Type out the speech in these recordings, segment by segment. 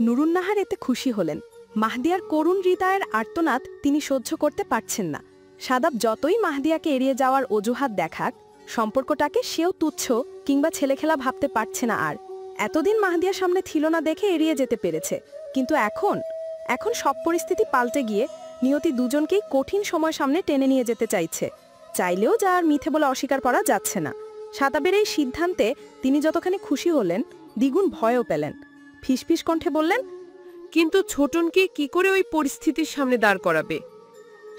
নুরুন্নাহার এতে খুশি হলেন। মাহদিয়ার করুণ হৃদয়ের আর্তনাদ তিনি সহ্য করতে পারছেন না। সাদাব যতই মাহদিয়াকে এড়িয়ে যাওয়ার অজুহাত দেখাক, সম্পর্কটাকে সেও তুচ্ছ কিংবা ছেলেখেলা ভাবতে পারছে না। আর এতদিন মাহদিয়ার সামনে ছিল না দেখে এড়িয়ে যেতে পেরেছে, কিন্তু এখন সব পরিস্থিতি পাল্টে গিয়ে নিয়তি দুজনকেই কঠিন সময় সামনে টেনে নিয়ে যেতে চাইছে। চাইলেও যা আর মিথ্যে বলে অস্বীকার করা যাচ্ছে না। সাদাবের এই সিদ্ধান্তে তিনি যতখানি খুশি হলেন, দ্বিগুণ ভয়ও পেলেন। ফিসফিস কণ্ঠে বললেন, কিন্তু ছোটনকে কি করে ওই পরিস্থিতির সামনে দাঁড় করাবে?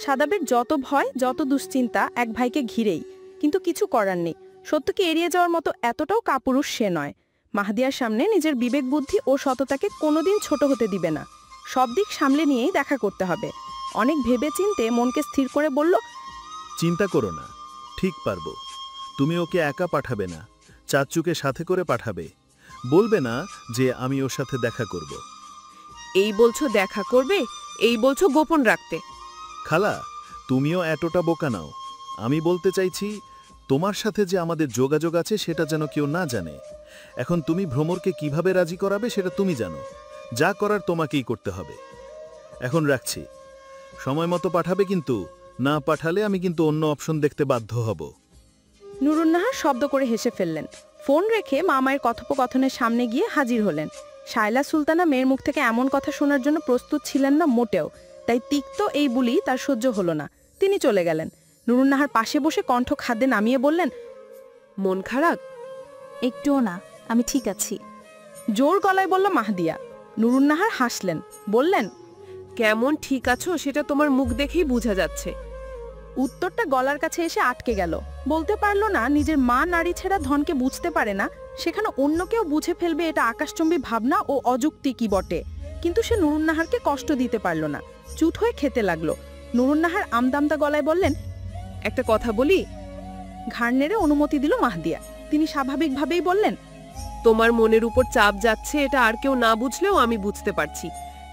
সাদাবের যত ভয়, যত দুশ্চিন্তা এক ভাইকে ঘিরেই, কিন্তু কিছু করার নেই। সত্যকে এড়িয়ে যাওয়ার মতো এতটাও কাপুরুষ সে নয়। মাহদিয়ার সামনে নিজের বিবেক বুদ্ধি ও সততাকে কোনোদিন ছোট হতে দিবে না। সব দিক সামলে নিয়েই দেখা করতে হবে। অনেক ভেবে চিন্তে মনকে স্থির করে বলল, চিন্তা করো না, ঠিক পারবো। তুমি ওকে একা পাঠাবে না, চাচ্চুকে সাথে করে পাঠাবে। বলবে না যে আমি ওর সাথে দেখা করব। এই বলছো দেখা করবে, এই বলছো গোপন রাখতে। খালা, তুমিও এতটা বোকা নাও। আমি বলতে চাইছি, তোমার সাথে যে আমাদের যোগাযোগ আছে সেটা যেন কেউ না জানে। এখন তুমি ভ্রমরকে কিভাবে রাজি করাবে সেটা তুমি জানো। যা করার তোমাকেই করতে হবে। এখন রাখছি, সময় মতো পাঠাবে, কিন্তু না পাঠালে আমি কিন্তু অন্য অপশন দেখতে বাধ্য হব। নুরুন্নাহার শব্দ করে হেসে ফেললেন। ফোন রেখে মামায়ের কথোপকথনের সামনে গিয়ে হাজির হলেন। শায়লা সুলতানা মেয়ের মুখ থেকে এমন কথা শোনার জন্য প্রস্তুত ছিলেন না মোটেও। তাই তিক্ত এই বুলি তার সহ্য হলো না। তিনি চলে গেলেন। নুরুন্নাহার পাশে বসে কণ্ঠ খাদ্যে নামিয়ে বললেন, মন খারাপ? একটুও না, আমি ঠিক আছি। জোর গলায় বলল মাহদিয়া। নুরুন্নাহার হাসলেন, বললেন, কেমন ঠিক আছো সেটা তোমার মুখ দেখেই বোঝা যাচ্ছে। উত্তরটা গলার কাছে এসে আটকে গেল। বলতে পারল না, নিজের মা নারী ছেড়া ধনকে বুঝতে পারে না, সেখানে অন্য কেউ বুঝে ফেলবে এটা আকাশচম্বী ভাবনা ও অযুক্তি কি বটে। কিন্তু সে নুরুন্নাহারকে কষ্ট দিতে পারল না। চুট হয়ে খেতে লাগলো। নুরুন্নাহার আমদামদা গলায় বললেন, একটা কথা বলি? ঘাড় নেড়ে অনুমতি দিল মাহদিয়া। তিনি স্বাভাবিকভাবেই বললেন, তোমার মনের উপর চাপ যাচ্ছে এটা আর কেউ না বুঝলেও আমি বুঝতে পারছি।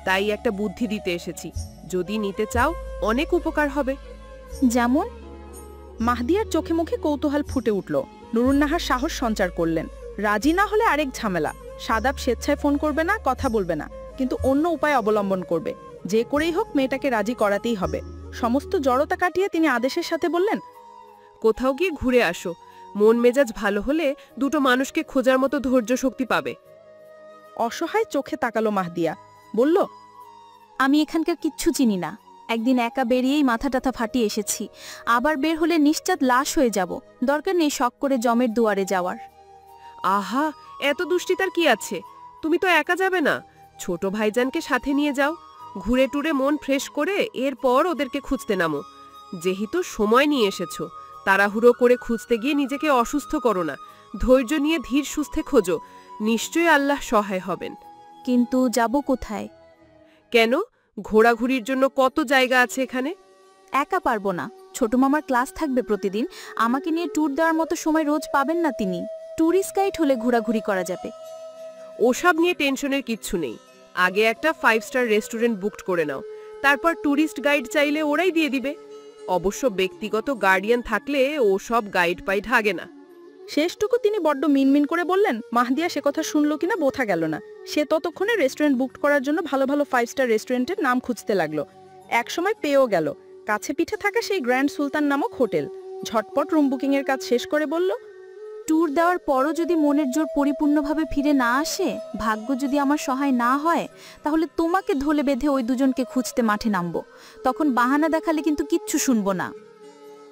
তাই একটা বুদ্ধি দিতে এসেছি। যদি নিতে চাও অনেক উপকার হবে। যেমন? মাহদিয়ার চোখে মুখে কৌতূহল ফুটে উঠল। নুরুন্নাহার সাহস সঞ্চার করলেন, রাজি না হলে আরেক ঝামেলা। সাদাব স্বেচ্ছায় ফোন করবে না, কথা বলবে না, কিন্তু অন্য উপায় অবলম্বন করবে। যে করেই হোক মেয়েটাকে রাজি করাতেই হবে। সমস্ত জড়তা কাটিয়ে তিনি আদেশের সাথে বললেন, কোথাও গিয়ে ঘুরে আসো। মন মেজাজ ভালো হলে দুটো মানুষকে খোঁজার মতো ধৈর্য শক্তি পাবে। অসহায় চোখে তাকালো মাহদিয়া, বলল, আমি এখানকার কিচ্ছু চিনি না। একদিন একা বেরিয়েই মাথা টাথা ফাটিয়ে এসেছি। আবার বের হলে নিশ্চাত লাশ হয়ে যাব। দরকার নেই শখ করে জমের দুয়ারে যাওয়ার। আহা, এত দুষ্টিতার কি আছে? তুমি তো একা যাবে না, ছোট ভাইজানকে সাথে নিয়ে যাও। ঘুরে টুরে মন ফ্রেশ করে এরপর ওদেরকে খুঁজতে নামো। যেহেতু সময় নিয়ে এসেছো, তাড়াহুড়ো করে খুঁজতে গিয়ে নিজেকে অসুস্থ করো না। ধৈর্য নিয়ে ধীর সুস্থে খোঁজো। নিশ্চয়ই আল্লাহ সহায় হবেন। কিন্তু যাব কোথায়? কেন? ঘোরাঘুরির জন্য কত জায়গা আছে এখানে। একা পারবো না। ছোট মামার ক্লাস থাকবে প্রতিদিন। আমাকে নিয়ে ট্যুর দেওয়ার মতো সময় রোজ পাবেন না তিনি। ট্যুরিস্ট গাইড হলে ঘোরাঘুরি করা যাবে। ওসব নিয়ে টেনশনের কিচ্ছু নেই। আগে একটা 5 স্টার রেস্টুরেন্ট বুকড করে নাও। তারপর ট্যুরিস্ট গাইড চাইলে ওরাই দিয়ে দিবে। অবশ্য ব্যক্তিগত গার্ডিয়ান থাকলে ওসব গাইড পাইড হাগে না। শেষটুকু তিনি বড্ড মিনমিন করে বললেন। মাহদিয়া সে কথা শুনল কিনা বোঝা গেল না। সে ততক্ষণে রেস্টুরেন্ট বুকড করার জন্য ভালো ভালো 5 স্টার রেস্টুরেন্টের নাম খুঁজতে লাগলো। একসময় পেয়েও গেল কাছে পিঠে থাকা সেই গ্র্যান্ড সুলতান নামক হোটেল। ঝটপট রুম বুকিং এর কাজ শেষ করে বলল, ট্যুর দেওয়ার পরও যদি মনের জোর পরিপূর্ণভাবে ফিরে না আসে, ভাগ্য যদি আমার সহায় না হয়, তাহলে তোমাকে ধলে বেঁধে ওই দুজনকে খুঁজতে মাঠে নামবো। তখন বাহানা দেখালে কিন্তু কিচ্ছু শুনবো না।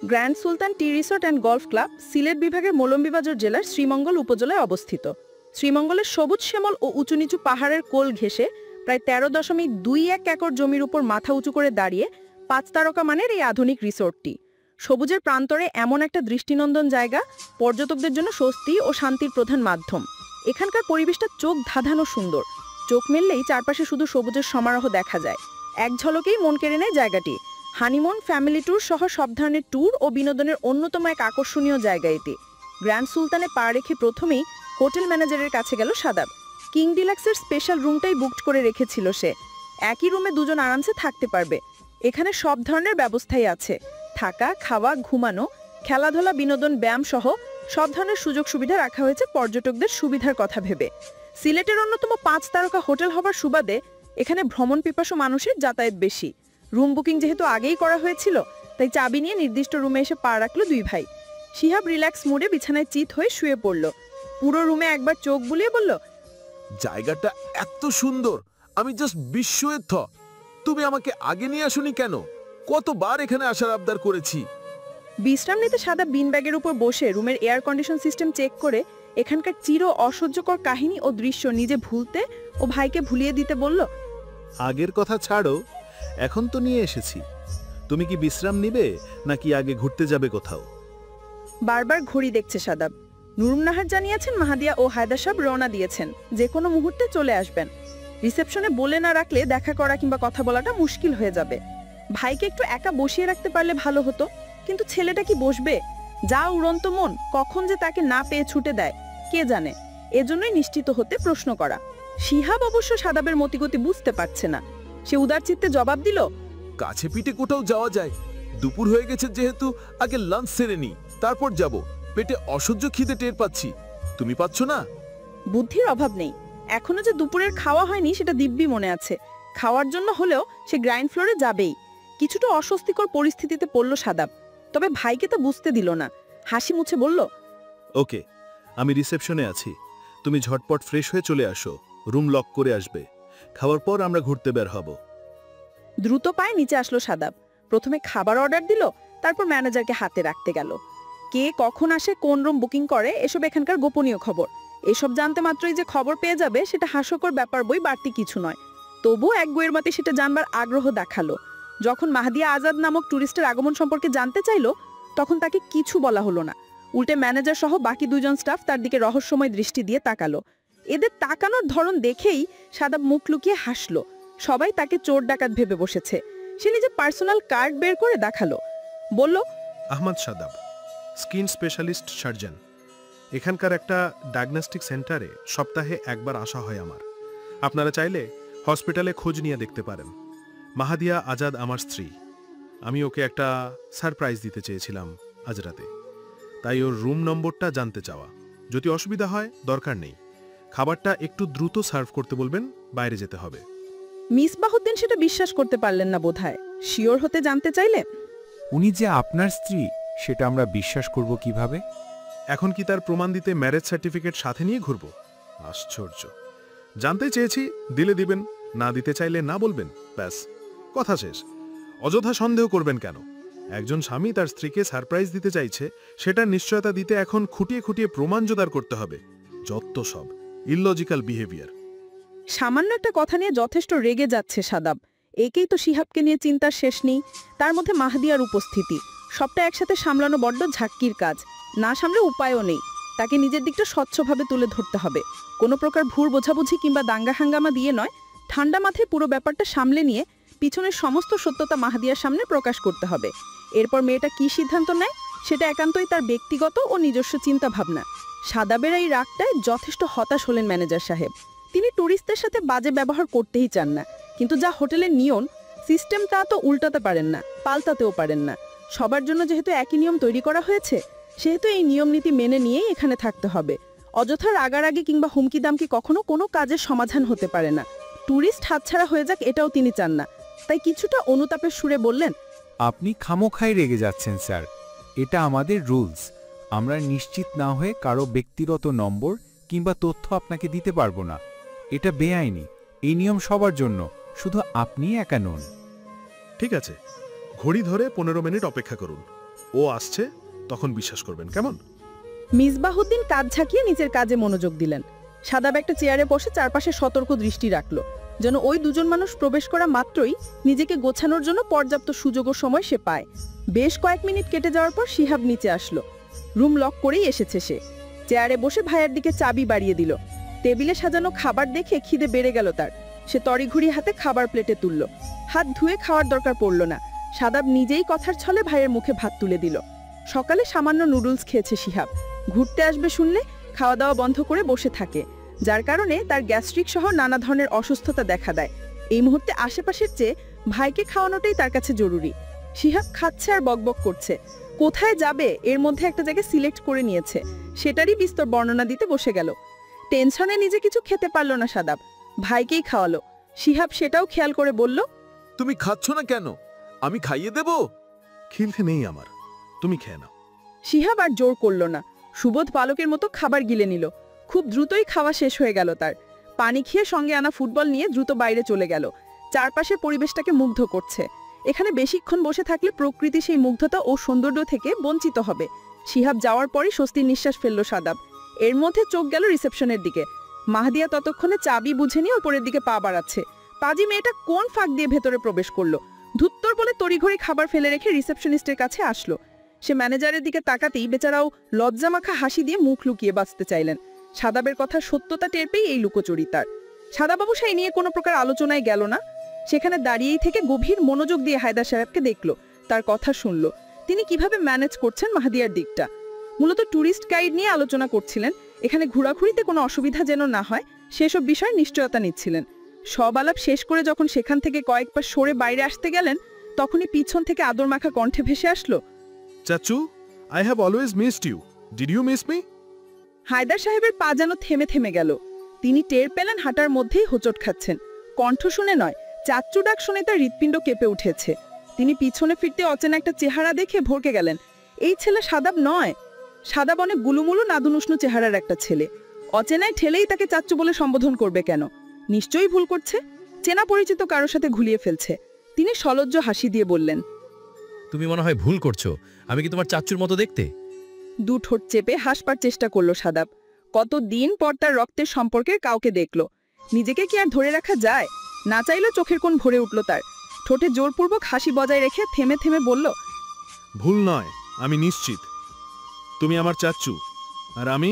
Grand Sultan tea resort and golf club Sylhet বিভাগের মৌলভীবাজার জেলার শ্রীমঙ্গল উপজেলায় অবস্থিত। শ্রীমঙ্গলের সবুজ শ্যামল ও উঁচু নিচু পাহাড়ের কোল ঘেঁষে প্রায় 13.21 একর জমির উপর মাথা উঁচু করে দাঁড়িয়ে 5 তারকা মানের এই আধুনিক রিসোর্টটি। সবুজের প্রান্তরে এমন একটা দৃষ্টিনন্দন জায়গা পর্যটকদের জন্য স্বস্তি ও শান্তির প্রধান মাধ্যম। এখানকার পরিবেশটা চোখ ধাঁধানো সুন্দর। চোখ মেললেই চারপাশে শুধু সবুজের সমারোহ দেখা যায়। এক ঝলকেই মন কেড়ে নেয় জায়গাটি। হানিমুন, ফ্যামিলি ট্যুর সহ সব ধরনের ট্যুর ও বিনোদনের অন্যতম এক আকর্ষণীয় জায়গা এটি। গ্র্যান্ড সুলতানে পা রেখে প্রথমেই হোটেল ম্যানেজারের কাছে গেল সাদাব। কিং ডিলাক্সের স্পেশাল রুমটাই বুকড করে রেখেছিল সে। একই রুমে দুজন আরামসে থাকতে পারবে। এখানে সব ধরনের ব্যবস্থাই আছে। থাকা, খাওয়া, ঘুমানো, খেলাধুলা, বিনোদন, ব্যায়াম সহ সব ধরনের সুযোগ সুবিধা রাখা হয়েছে পর্যটকদের সুবিধার কথা ভেবে। সিলেটের অন্যতম 5 তারকা হোটেল হবার সুবাদে এখানে ভ্রমণ পিপাসু মানুষের যাতায়াত বেশি। রুম বুকিং যেহেতু আগেই করা হয়েছিল, তাই চাবি নিয়ে নির্দিষ্ট রুমে এসে পা রাখলো দুই ভাই। শিহাব রিল্যাক্স মুডে বিছানায় চিত হয়ে শুয়ে পড়ল। পুরো রুমে একবার চোখ বুলিয়ে বলল, জায়গাটা এত সুন্দর, আমি জাস্ট বিস্ময়ের থ। তুমি আমাকে আগে নিয়ে আসোনি কেন? কতবার এখানে আসার আবদার করেছি। বিশ্রাম নিতে সাদা বিন ব্যাগের উপর বসে রুমের এয়ার কন্ডিশন সিস্টেম চেক করে এখানকার চির অসহ্যকর কাহিনী ও দৃশ্য নিজে ভুলতে ও ভাইকে ভুলিয়ে দিতে বলল, আগের কথা ছাড়ো, এখন তো নিয়ে এসেছি। তুমি কি বিশ্রাম নিবে নাকি আগে ঘুরতে যাবে কোথাও? বারবার ঘড়ি দেখছে সাদাব। নুরুন নাহার জানিয়েছেন মাহাদিয়া ও হায়দার সাহেব রওনা দিয়েছেন, যে কোনো মুহূর্তে চলে আসবেন। রিসেপশনে বলে না রাখলে দেখা করা কিংবা কথা বলাটা মুশকিল হয়ে যাবে। ভাইকে একটু একা বসিয়ে রাখতে পারলে ভালো হতো, কিন্তু ছেলেটা কি বসবে? যা উড়ন্ত মন, কখন যে তাকে না পেয়ে ছুটে দেয় কে জানে। এজন্যই নিশ্চিত হতে প্রশ্ন করা। শিহাব অবশ্য সাদাবের মতিগতি বুঝতে পারছে না। সে উদার চিত্তে জবাব দিল, কাছে পিঠে কোথাও যাওয়া যায়। দুপুর হয়ে গেছে যেহেতু, আগে লাঞ্চ সেরে নি, তারপর যাব। পেটে অসহ্য খিদে টের পাচ্ছি, তুমি পাচ্ছ না? বুদ্ধির অভাব নেই। এখনো যে দুপুরের খাওয়া হয়নি সেটা দিব্যি মনে আছে। খাওয়ার জন্য হলেও সে গ্রাইন্ড ফ্লোরে যাবেই। কিছুটা অস্বস্তিকর পরিস্থিতিতে পড়ল সাদাব, তবে ভাইকে তা বুঝতে দিল না। হাসি মুছে বলল, ওকে, আমি রিসেপশনে আছি। তুমি ঝটপট ফ্রেশ হয়ে চলে আসো, রুম লক করে আসবে। খাওয়ার পর আমরা ঘুরতে বের হব। দ্রুত পায়ে নিচে আসলো সাদাব। প্রথমে খাবার অর্ডার দিল, তারপর ম্যানেজারকে হাতে রাখতে গেল। কে কখন আসে, কোন রুম বুকিং করে, এসব এখানকার গোপনীয় খবর। এসব জানতে মাত্রই যে খবর পেয়ে যাবে সেটা হাস্যকর ব্যাপার বই, বাড়তি কিছু নয়। তবুও এক বইয়ের মতে সেটা জানবার আগ্রহ দেখালো। যখন মাহাদিয়া আজাদ নামক ট্যুরিস্টের আগমন সম্পর্কে জানতে চাইল, তখন তাকে কিছু বলা হলো না। উল্টে ম্যানেজার সহ বাকি দুজন স্টাফ তার দিকে রহস্যময় দৃষ্টি দিয়ে তাকালো। এদের তাকানোর ধরন দেখেই সাদাব মুখ লুকিয়ে হাসলো। সবাই তাকে চোর ডাকাত ভেবে বসেছে। সে নিজের পার্সোনাল কার্ড বের করে দেখালো, বলল, Ahmad Shadab, skin specialist surgeon. এখানকার একটা ডায়াগনস্টিক সেন্টারে সপ্তাহে একবার আসা হয় আমার। আপনারা চাইলে হসপিটালে খোঁজ নিয়ে দেখতে পারেন। মাহাদিয়া আজাদ আমার স্ত্রী। আমি ওকে একটা সারপ্রাইজ দিতে চেয়েছিলাম আজ রাতে, তাই ওর রুম নম্বরটা জানতে চাওয়া। যদি অসুবিধা হয় দরকার নেই, খাবারটা একটু দ্রুত সার্ভ করতে বলবেন, বাইরে যেতে হবে। মিসবাহুদ্দিন সেটা বিশ্বাস করতে পারলেন না বোধহয়। শিওর হতে জানতে চাইলে, উনি যে আপনার স্ত্রী সেটা আমরা বিশ্বাস করব কিভাবে? এখন কি তার প্রমাণ দিতে ম্যারেজ সার্টিফিকেট সাথে নিয়ে ঘুরব? আশ্চর্য। জানতে চেয়েছি, দিলে দিবেন, না দিতে চাইলে না বলবেন, ব্যাস, কথা শেষ। অযথা সন্দেহ করবেন কেন? একজন স্বামী তার স্ত্রীকে সারপ্রাইজ দিতে চাইছে, সেটার নিশ্চয়তা দিতে এখন খুঁটিয়ে খুঁটিয়ে প্রমাণ জোগাড় করতে হবে। যত সব ইললজিক্যাল বিহেভিয়ার। সামান্য একটা কথা নিয়ে যথেষ্ট রেগে যাচ্ছে সাদাব। একেই তো শিহাবকে নিয়ে চিন্তার শেষ নেই, তার মধ্যে মাহাদিয়ার উপস্থিতি। সবটা একসাথে সামলানো বড্ড ঝাক্কির কাজ। না সামলে উপায়ও নেই। তাকে নিজের দিকটা স্বচ্ছভাবে তুলে ধরতে হবে। কোনো প্রকার ভুল বোঝাবুঝি কিংবা দাঙ্গা হাঙ্গামা দিয়ে নয়, ঠান্ডা মাথায় পুরো ব্যাপারটা সামলে নিয়ে পিছনের সমস্ত সত্যতা মাহাদিয়ার সামনে প্রকাশ করতে হবে। এরপর মেয়েটা কি সিদ্ধান্ত নেয় সেটা একান্তই তার ব্যক্তিগত ও নিজস্ব চিন্তা ভাবনা। সাদাবের এই রাগটায় যথেষ্ট হতাশ হলেন ম্যানেজার সাহেব। তিনি ট্যুরিস্টদের সাথে বাজে ব্যবহার করতেই চান না, কিন্তু যা হোটেলের নিয়ম সিস্টেম তা তো উল্টাতে পারেন না, পাল্টাতেও পারেন না। সবার জন্য যেহেতু একই নিয়ম তৈরি করা হয়েছে, সেহেতু এই নিয়ম নীতি মেনে নিয়েই এখানে থাকতে হবে। অযথা রাগারাগি কিংবা হুমকি দামকি কখনো কোনো কাজের সমাধান হতে পারে না। ট্যুরিস্ট হাতছাড়া হয়ে যাক এটাও তিনি চান না। তাই কিছুটা অনুতাপের সুরে বললেন, আপনি খামোখাই রেগে যাচ্ছেন স্যার। এটা আমাদের রুলস। আমরা নিশ্চিত না হয়ে কারো ব্যক্তিগত নম্বর কিংবা তথ্য আপনাকে দিতে পারবো না। এটা বেআইনি। এই নিয়ম সবার জন্য, শুধু আপনি একা নন। ঠিক আছে, ঘড়ি ধরে 15 মিনিট অপেক্ষা করুন। ও আসছে, তখন বিশ্বাস করবেন, কেমন? মিসবাহুদ্দিন কাজ ঝাঁকিয়ে নিজের কাজে মনোযোগ দিলেন। সাদাব একটা চেয়ারে বসে চারপাশে সতর্ক দৃষ্টি রাখলো, যেন ওই দুজন মানুষ প্রবেশ করা মাত্রই নিজেকে গোছানোর জন্য পর্যাপ্ত সুযোগ ও সময় সে পায়। বেশ কয়েক মিনিট কেটে যাওয়ার পর শিহাব নিচে আসলো। রুম লক করেই এসেছে সে। চেয়ারে বসে ভাইয়ের দিকে চাবি বাড়িয়ে দিল। টেবিলে সাজানো খাবার দেখে খিদে বেড়ে গেল তার। সে তড়িঘড়ি হাতে খাবার প্লেটে তুলল। হাত ধুয়ে খাওয়ার দরকার পড়ল না। সাদাব নিজেই কথার ছলে ভাইয়ের মুখে ভাত তুলে দিল। সকালে সামান্য নুডলস খেয়েছে শিহাব। ঘুরতে আসবে শুনলে খাওয়া দাওয়া বন্ধ করে বসে থাকে, যার কারণে তার গ্যাস্ট্রিক সহ নানা ধরনের অসুস্থতা দেখা দেয়। এই মুহূর্তে আশেপাশের চেয়ে ভাইকে খাওয়ানোটাই তার কাছে জরুরি। শিহাব খাচ্ছে আর বকবক করছে। কোথায় যাবে এর মধ্যে একটা জায়গা সিলেক্ট করে নিয়েছে, সেটারই বিস্তর বর্ণনা দিতে বসে গেল। টেনশনে নিজে কিছু খেতে পারল না সাদাব, ভাইকেই খাওয়ালো। শিহাব সেটাও খেয়াল করে বলল, তুমি খাচ্ছ না কেন? আমি খাইয়ে দেব। খিলতে নেই আমার, তুমি খেয়ে নাও। শিহাব আর জোর করল না, সুবোধ বালকের মতো খাবার গিলে নিল। খুব দ্রুতই খাওয়া শেষ হয়ে গেল তার। পানি খেয়ে সঙ্গে আনা ফুটবল নিয়ে দ্রুত বাইরে চলে গেল। চারপাশের পরিবেশটাকে মুগ্ধ করছে। এখানে বেশিক্ষণ বসে থাকলে প্রকৃতি সেই মুগ্ধতা ও সৌন্দর্য থেকে বঞ্চিত হবে। শিহাব যাওয়ার পরই স্বস্তির নিঃশ্বাস ফেলল সাদাব। এর মধ্যে চোখ গেল রিসেপশনের দিকে। মাহদিয়া ততক্ষণে চাবি বুঝে নিয়ে উপরের দিকে পা বাড়াচ্ছে। পাজি মেয়েটা কোন ফাঁক দিয়ে ভেতরে প্রবেশ করলো? ধুত্তর বলে তড়িঘড়ি খাবার ফেলে রেখে রিসেপশনিস্টের কাছে আসলো। সে ম্যানেজারের দিকে তাকাতেই বেচারাও লজ্জামাখা হাসি দিয়ে মুখ লুকিয়ে বাঁচতে চাইলেন। সাদাবের কথা সত্যতা টের পেয়ে এই লুকোচুরি তার। সাদাবাবু সেই নিয়ে কোনো প্রকার আলোচনায় গেল না। সেখানে দাঁড়িয়েই থেকে গভীর মনোযোগ দিয়ে হায়দার সাহেবকে দেখল, তার কথা শুনল। তিনি কিভাবে ম্যানেজ করছেন মাহদিয়ার দিকটা। মূলত ট্যুরিস্ট গাইড নিয়ে আলোচনা করছিলেন। এখানে ঘোরাঘুরিতে কোনো অসুবিধা যেন না হয় সেসব বিষয়ে নিশ্চয়তা নিচ্ছিলেন। সব আলাপ শেষ করে যখন সেখান থেকে কয়েক পা সরে বাইরে আসতে গেলেন, তখনই পিছন থেকে আদর মাখা কণ্ঠে ভেসে আসলো, চাচু, I have always missed you, did you miss me? Haider সাহেবের পা যেন থেমে থেমে গেল। তিনি টের পেলেন হাঁটার মধ্যেই হোঁচট খাচ্ছেন। কণ্ঠ শুনে নয়, চাচ্চু ডাক শুনে তার হৃৎপিণ্ড কেঁপে উঠেছে। তিনি পিছনে ফিরতে অচেনা একটা চেহারা দেখে ভরকে গেলেন। এই ছেলে সাদাব নয়। সাদাব অনেক গুলুমুলু নাদুনুষ্ণু চেহারার একটা ছেলে। অচেনায় ঠেলেই তাকে চাচ্চু বলে সম্বোধন করবে কেন? নিশ্চয়ই ভুল করছে। চেনা পরিচিত কারোর সাথে ঘুলিয়ে ফেলছে। তিনি সলজ্জ হাসি দিয়ে বললেন, তুমি মনে হয় ভুল করছো। আমি কি তোমার চাচ্চুর মতো দেখতে? দু ঠোঁট চেপে হাসবার চেষ্টা করলো সাদাব। কতদিন পর তার রক্তের সম্পর্কের কাউকে দেখল। নিজেকে কি আর ধরে রাখা যায়? না চাইলেও চোখের কোণ ভরে উঠল তার। ঠোঁটে জোরপূর্বক হাসি বজায় রেখে থেমে থেমে বলল, ভুল নয়, আমি নিশ্চিত তুমি আমার চাচ্চু, আর আমি